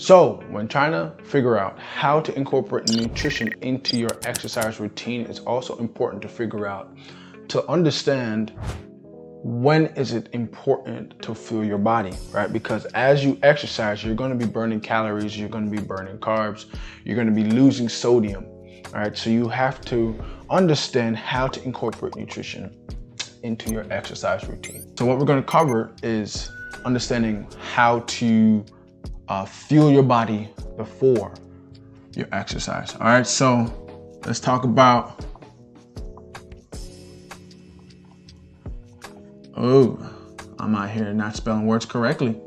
So when trying to figure out how to incorporate nutrition into your exercise routine, it's also important to figure out, to understand when is it important to fuel your body, right? Because as you exercise, you're going to be burning calories, you're going to be burning carbs, you're going to be losing sodium, all right? So you have to understand how to incorporate nutrition into your exercise routine. So what we're going to cover is understanding how to fuel your body before your exercise. All right, so let's talk about, I'm out here not spelling words correctly.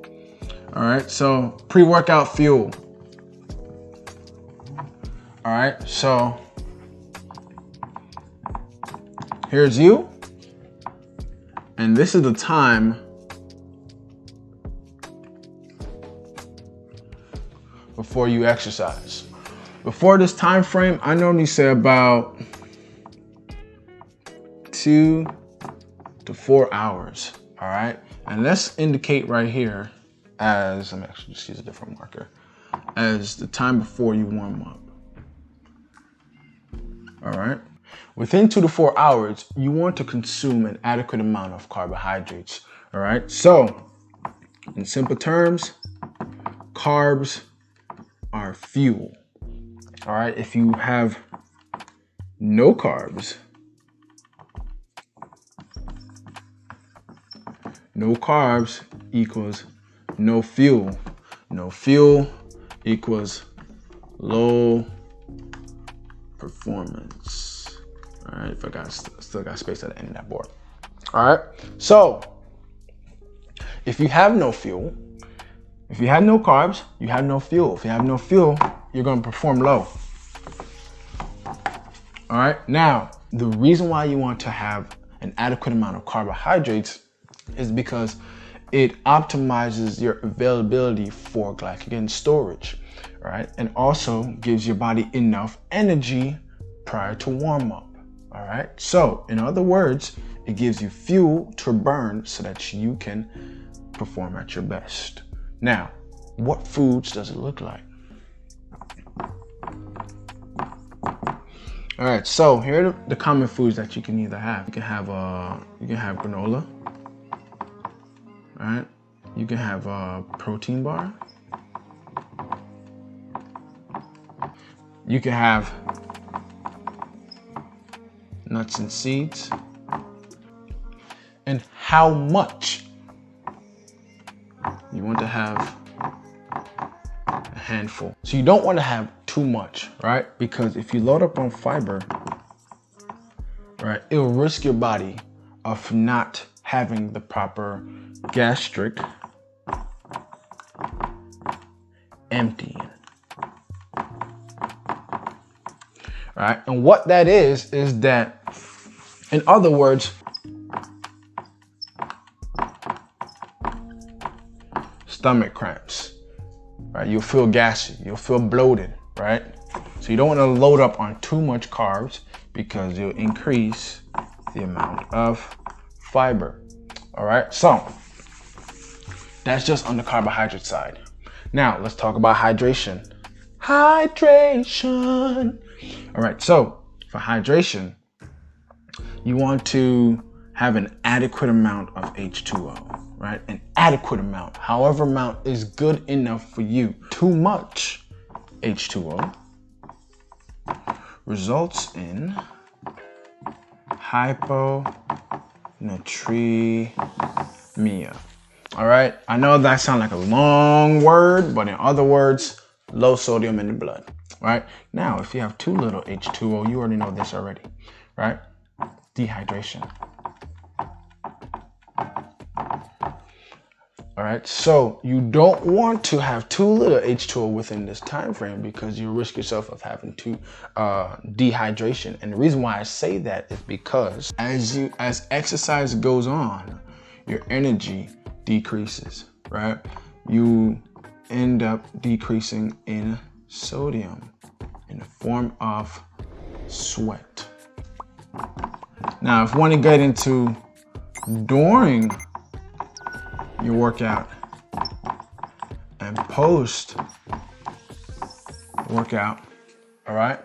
All right, so pre-workout fuel. All right, so here's you, and this is the time before you exercise. Before this time frame, I normally say about 2 to 4 hours, all right? And let's indicate right here as, I'm actually just use a different marker, as the time before you warm up, all right? Within 2 to 4 hours, you want to consume an adequate amount of carbohydrates, all right? So, in simple terms, carbs are fuel, all right? If you have no carbs, equals no fuel. No fuel equals low performance. All right, still got space at the end of that board. All right, so if you have no fuel, if you have no carbs, you have no fuel. If you have no fuel, you're going to perform low. All right, now the reason why you want to have an adequate amount of carbohydrates is because it optimizes your availability for glycogen storage, right? And also gives your body enough energy prior to warm up, all right? So in other words, it gives you fuel to burn so that you can perform at your best. Now, what foods does it look like? All right, so here are the common foods that you can either have. You can have granola. All right, you can have a protein bar. You can have nuts and seeds. And how much? You want to have a handful. So you don't want to have too much, right? Because if you load up on fiber, right, it will risk your body of not having the proper gastric emptying. All right, and what that is that, in other words, stomach cramps, right? You'll feel gassy, you'll feel bloated, right? So you don't want to load up on too much carbs because you'll increase the amount of fiber. All right, so that's just on the carbohydrate side. Now let's talk about hydration. Hydration. All right, so for hydration, you want to have an adequate amount of H2O, right? An adequate amount, however amount is good enough for you. Too much H2O results in hyponatremia. All right, I know that sounds like a long word, but in other words, low sodium in the blood, right? Now, if you have too little H2O, you already know this already, right? Dehydration. All right, so you don't want to have too little H2O within this time frame because you risk yourself of having dehydration. And the reason why I say that is because as exercise goes on, your energy decreases, right? You end up decreasing in sodium in the form of sweat. Now, if you want to get into during your workout and post workout, all right,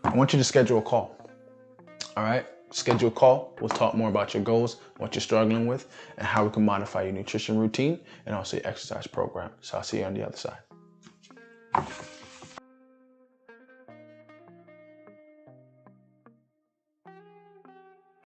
I want you to schedule a call, all right? Schedule a call. We'll talk more about your goals, what you're struggling with, and how we can modify your nutrition routine and also your exercise program. So I'll see you on the other side.